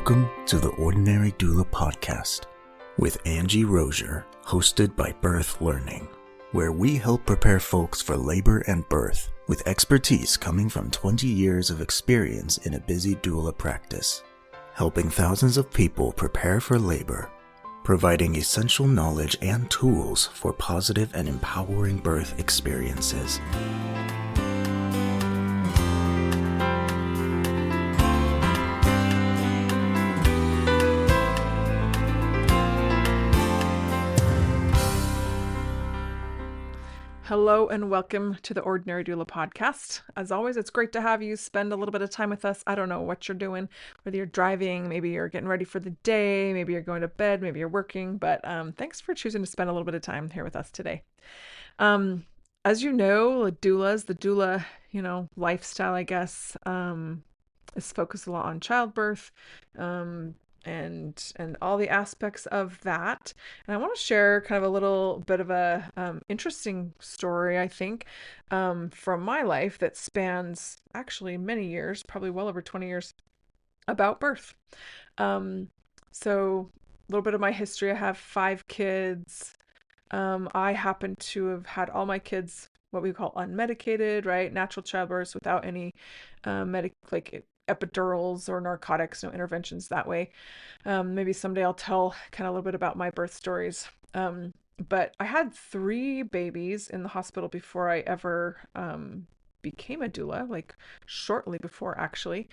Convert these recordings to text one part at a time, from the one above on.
Welcome to the Ordinary Doula Podcast with Angie Rozier, hosted by Birth Learning, where we help prepare folks for labor and birth with expertise coming from 20 years of experience in a busy doula practice, helping thousands of people prepare for labor, providing essential knowledge and tools for positive and empowering birth experiences. Hello and welcome to the Ordinary Doula Podcast. As always, it's great to have you spend a little bit of time with us. I don't know what you're doing, whether you're driving, maybe you're getting ready for the day, maybe you're going to bed, maybe you're working, but thanks for choosing to spend a little bit of time here with us today. As you know, the doula, lifestyle, I guess, is focused a lot on childbirth, and all the aspects of that. And I want to share kind of a little bit of a interesting story, I think, from my life that spans actually many years, probably well over 20 years, about birth. So a little bit of my history. I have 5 kids. I happen to have had all my kids what we call unmedicated, right? Natural childbirth without any epidurals or narcotics, no interventions that way. Maybe someday I'll tell kind of a little bit about my birth stories. But I had 3 babies in the hospital before I ever became a doula, like shortly before actually.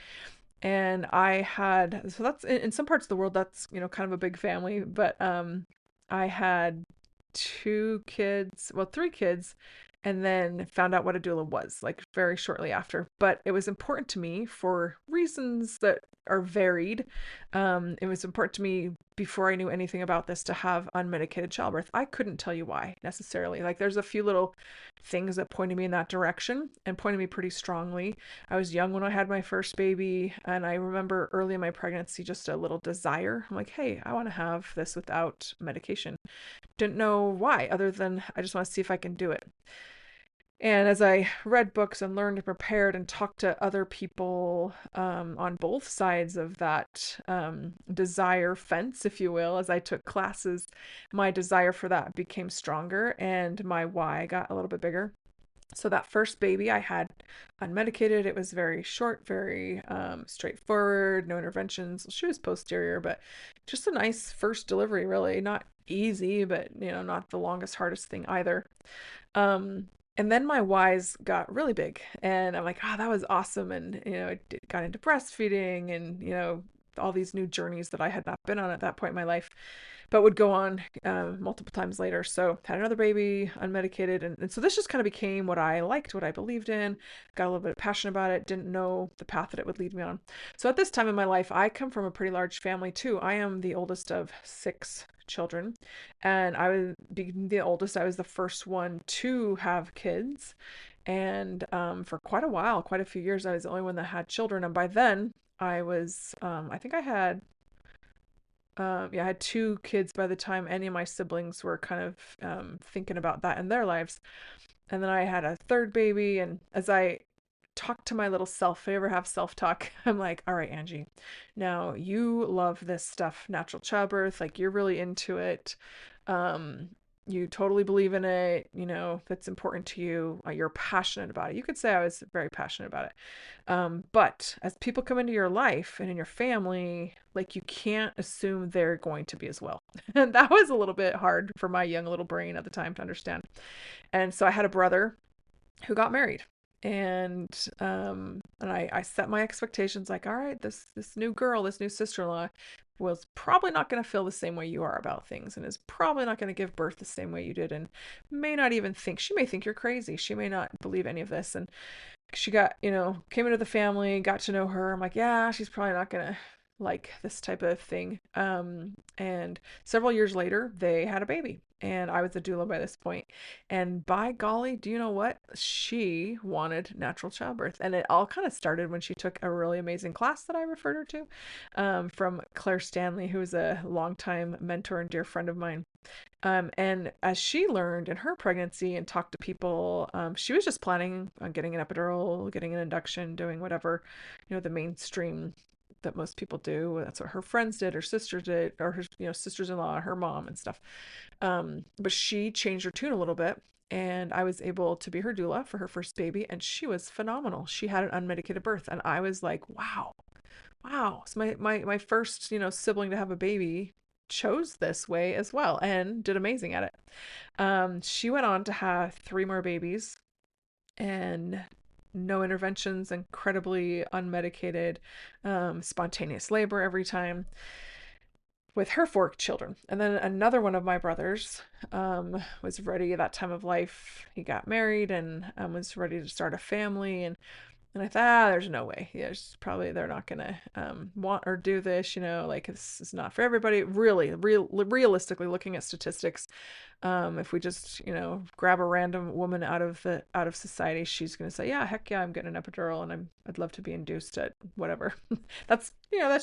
And so that's in some parts of the world, that's, kind of a big family, but I had 3 kids, and then found out what a doula was, like very shortly after. But it was important to me for reasons that are varied. It was important to me before I knew anything about this to have unmedicated childbirth. I couldn't tell you why necessarily. Like there's a few little things that pointed me in that direction and pointed me pretty strongly. I was young when I had my first baby, and I remember early in my pregnancy just a little desire. I'm like, hey, I want to have this without medication. Didn't know why, other than I just want to see if I can do it. And as I read books and learned and prepared and talked to other people on both sides of that desire fence, if you will, as I took classes, my desire for that became stronger and my why got a little bit bigger. So that first baby I had unmedicated, it was very short, very straightforward, no interventions. She was posterior, but just a nice first delivery, really. Not easy, but not the longest, hardest thing either. And then my whys got really big, and I'm like, that was awesome. And, I got into breastfeeding and, all these new journeys that I had not been on at that point in my life, but would go on multiple times later. So had another baby, unmedicated. And so this just kind of became what I liked, what I believed in, got a little bit passionate about it, didn't know the path that it would lead me on. So at this time in my life, I come from a pretty large family too. I am the oldest of 6 children, and being the oldest, I was the first one to have kids. And for quite a while, quite a few years, I was the only one that had children. And by then I was, I think I had 2 kids by the time any of my siblings were kind of thinking about that in their lives. And then I had a 3rd baby. And as I talk to my little self, if I ever have self-talk, I'm like, all right, Angie, now you love this stuff, natural childbirth, like you're really into it. You totally believe in it, that's important to you. You're passionate about it. You could say I was very passionate about it. But as people come into your life and in your family, like you can't assume they're going to be as well. And that was a little bit hard for my young little brain at the time to understand. And so I had a brother who got married. And I set my expectations like, all right, this new girl, this new sister-in-law was probably not going to feel the same way you are about things, and is probably not going to give birth the same way you did, and may not even she may think you're crazy. She may not believe any of this. And she got, came into the family, got to know her. I'm like, yeah, she's probably not going to like this type of thing. And several years later, they had a baby. And I was a doula by this point. And by golly, do you know what? She wanted natural childbirth. And it all kind of started when she took a really amazing class that I referred her to from Claire Stanley, who is a longtime mentor and dear friend of mine. And as she learned in her pregnancy and talked to people, she was just planning on getting an epidural, getting an induction, doing whatever, the mainstream that most people do. That's what her friends did, her sister did, or her, sisters-in-law, her mom and stuff. But she changed her tune a little bit, and I was able to be her doula for her first baby, and she was phenomenal. She had an unmedicated birth, and I was like, wow, wow. So my first, sibling to have a baby chose this way as well and did amazing at it. She went on to have three more babies and no interventions, incredibly unmedicated, spontaneous labor every time with her four children. And then another one of my brothers was ready at that time of life. He got married and was ready to start a family. And I thought, there's no way. There's probably they're not gonna want or do this. Like this is not for everybody. Really, realistically, looking at statistics, if we just grab a random woman out of society, she's gonna say, yeah, heck yeah, I'm getting an epidural, and I'd love to be induced at whatever. That's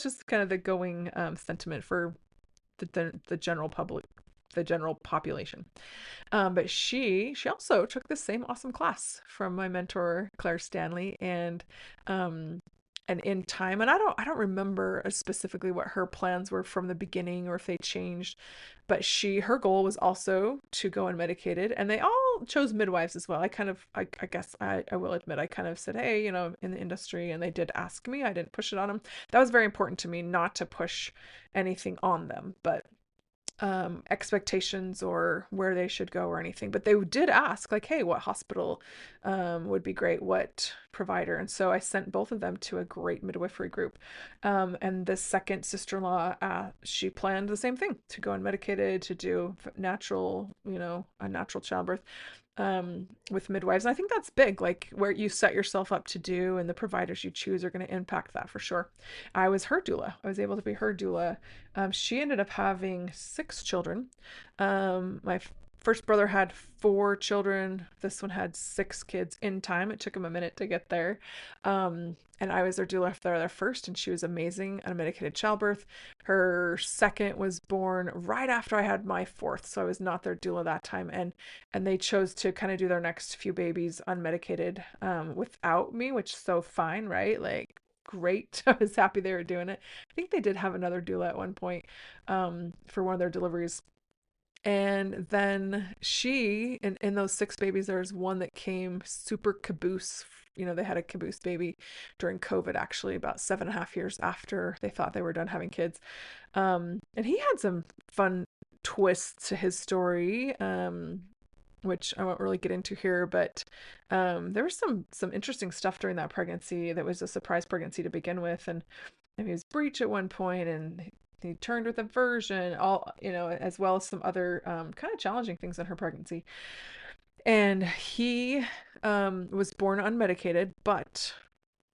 just kind of the going sentiment for the general public, the general population. But she also took the same awesome class from my mentor Claire Stanley, and in time, and I don't remember specifically what her plans were from the beginning or if they changed, but her goal was also to go unmedicated, and they all chose midwives as well. I guess I will admit I kind of said, hey, in the industry, and they did ask me. I didn't push it on them. That was very important to me, not to push anything on them, but expectations or where they should go or anything. But they did ask, like, hey, what hospital would be great, what provider. And so I sent both of them to a great midwifery group. And the second sister-in-law, she planned the same thing, to go unmedicated, to do natural, a natural childbirth with midwives. And I think that's big, like where you set yourself up to do and the providers you choose are going to impact that for sure. I was her doula. I was able to be her doula. She ended up having 6 children. My first brother had 4 children. This one had 6 kids in time. It took him a minute to get there. And I was their doula for their first, and she was amazing. Unmedicated childbirth. Her second was born right after I had my fourth, so I was not their doula that time. And they chose to kind of do their next few babies unmedicated without me, which is so fine, right? Like, great. I was happy they were doing it. I think they did have another doula at one point for one of their deliveries. And then in those 6 babies, there's one that came super caboose. They had a caboose baby during COVID, actually, about 7.5 years after they thought they were done having kids. And he had some fun twists to his story, which I won't really get into here, but there was some interesting stuff during that pregnancy that was a surprise pregnancy to begin with. And he was breech at one point, and he turned with aversion, all, as well as some other kind of challenging things in her pregnancy. And he was born unmedicated, but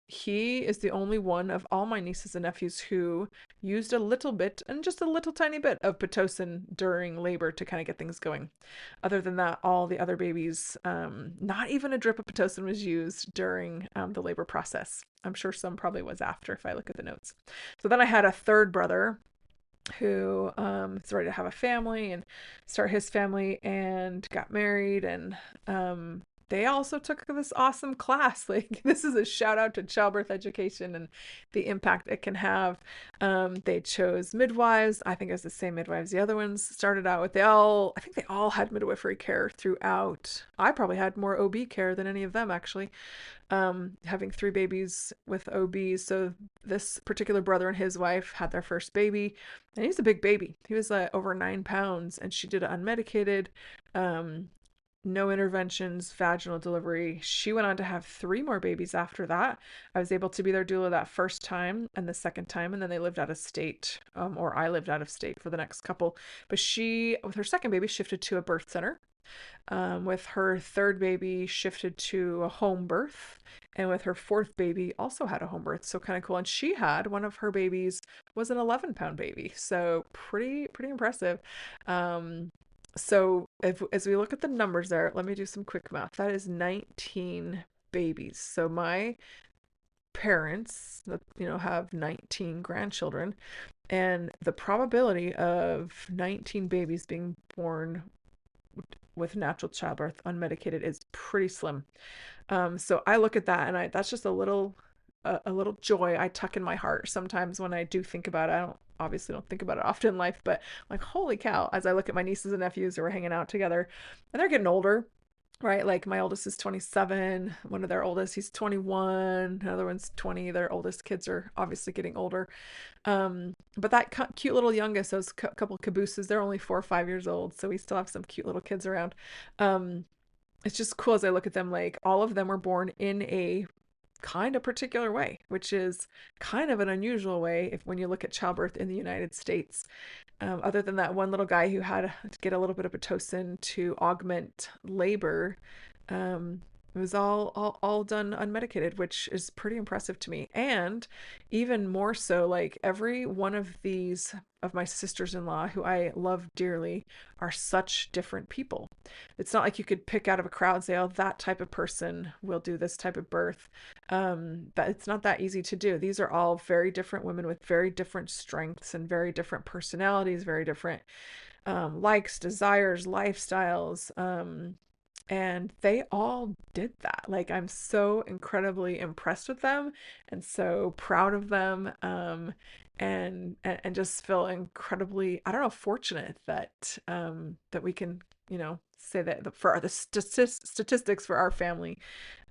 he is the only one of all my nieces and nephews who used a little bit, and just a little tiny bit, of Pitocin during labor to kind of get things going. Other than that, all the other babies, not even a drip of Pitocin was used during the labor process. I'm sure some probably was after, if I look at the notes. So then I had a third brother who is ready to have a family and start his family, and got married, and they also took this awesome class. Like, this is a shout out to childbirth education and the impact it can have. They chose midwives. I think it was the same midwives the other ones started out with. I think they all had midwifery care throughout. I probably had more OB care than any of them, actually, having 3 babies with OBs. So this particular brother and his wife had their first baby, and he's a big baby. He was over 9 pounds, and she did it unmedicated, no interventions, vaginal delivery. She went on to have 3 more babies after that. I was able to be their doula that first time and the second time, and then they lived out of state, or I lived out of state for the next couple. But she, with her second baby, shifted to a birth center. With her third baby, shifted to a home birth, and with her fourth baby, also had a home birth. So kind of cool. And she had, one of her babies was an 11-pound baby, so pretty impressive. So as we look at the numbers there, let me do some quick math. That is 19 babies. So my parents, have 19 grandchildren, and the probability of 19 babies being born with natural childbirth unmedicated is pretty slim. So I look at that, and that's just a little a little joy I tuck in my heart sometimes when I do think about it. I obviously don't think about it often in life, but I'm like, holy cow, as I look at my nieces and nephews who are hanging out together, and they're getting older, right? Like my oldest is 27, one of their oldest, he's 21, another one's 20. Their oldest kids are obviously getting older. But that cute little youngest, those couple cabooses, they're only 4 or 5 years old, so we still have some cute little kids around. It's just cool as I look at them, like all of them were born in a kind of particular way, which is kind of an unusual way if when you look at childbirth in the United States. Other than that one little guy who had to get a little bit of Pitocin to augment labor, it was all done unmedicated, which is pretty impressive to me. And even more so, like every one of these of my sisters-in-law, who I love dearly, are such different people. It's not like you could pick out of a crowd and say, oh, that type of person will do this type of birth. But it's not that easy to do. These are all very different women with very different strengths and very different personalities, very different likes, desires, lifestyles. And they all did that. Like, I'm so incredibly impressed with them and so proud of them. And just feel incredibly, I don't know, fortunate that that we can, say that for the statistics for our family,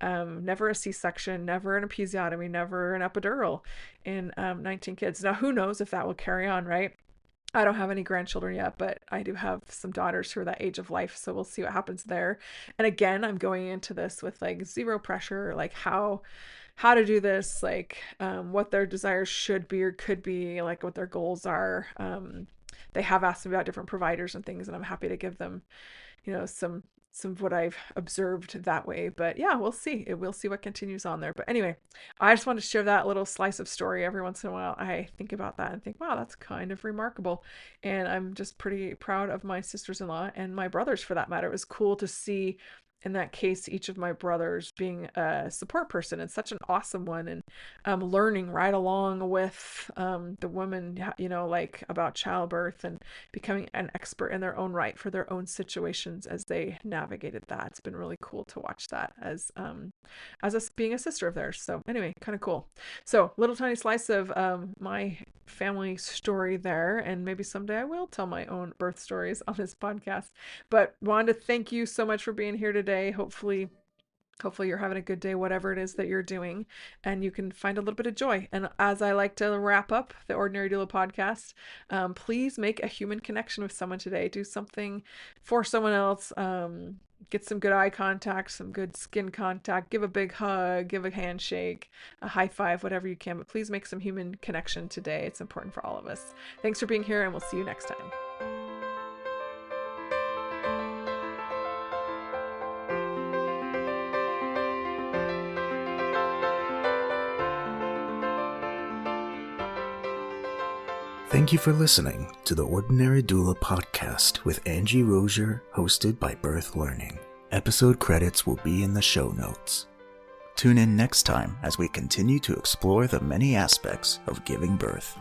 never a C-section, never an episiotomy, never an epidural in 19 kids. Now, who knows if that will carry on, right? I don't have any grandchildren yet, but I do have some daughters who are that age of life, so we'll see what happens there. And again, I'm going into this with like zero pressure, like how to do this, like what their desires should be or could be, like what their goals are. They have asked me about different providers and things, and I'm happy to give them, some of what I've observed that way. But yeah, we'll see. We'll see what continues on there. But anyway, I just want to share that little slice of story. Every once in a while, I think about that and think, wow, that's kind of remarkable. And I'm just pretty proud of my sisters-in-law and my brothers for that matter. It was cool to see, in that case, each of my brothers being a support person, and such an awesome one, and learning right along with the women, like about childbirth and becoming an expert in their own right for their own situations as they navigated that. It's been really cool to watch that as us being a sister of theirs. So anyway, kind of cool. So little tiny slice of my family story there, and maybe someday I will tell my own birth stories on this podcast. But wanted to thank you so much for being here today. Hopefully you're having a good day, whatever it is that you're doing, and you can find a little bit of joy. And as I like to wrap up the Ordinary Doula podcast, please make a human connection with someone today. Do something for someone else. Get some good eye contact, some good skin contact, give a big hug, give a handshake, a high five, whatever you can. But please make some human connection today. It's important for all of us. Thanks for being here, and we'll see you next time. Thank you for listening to the Ordinary Doula podcast with Angie Rozier, hosted by Birth Learning. Episode credits will be in the show notes. Tune in next time as we continue to explore the many aspects of giving birth.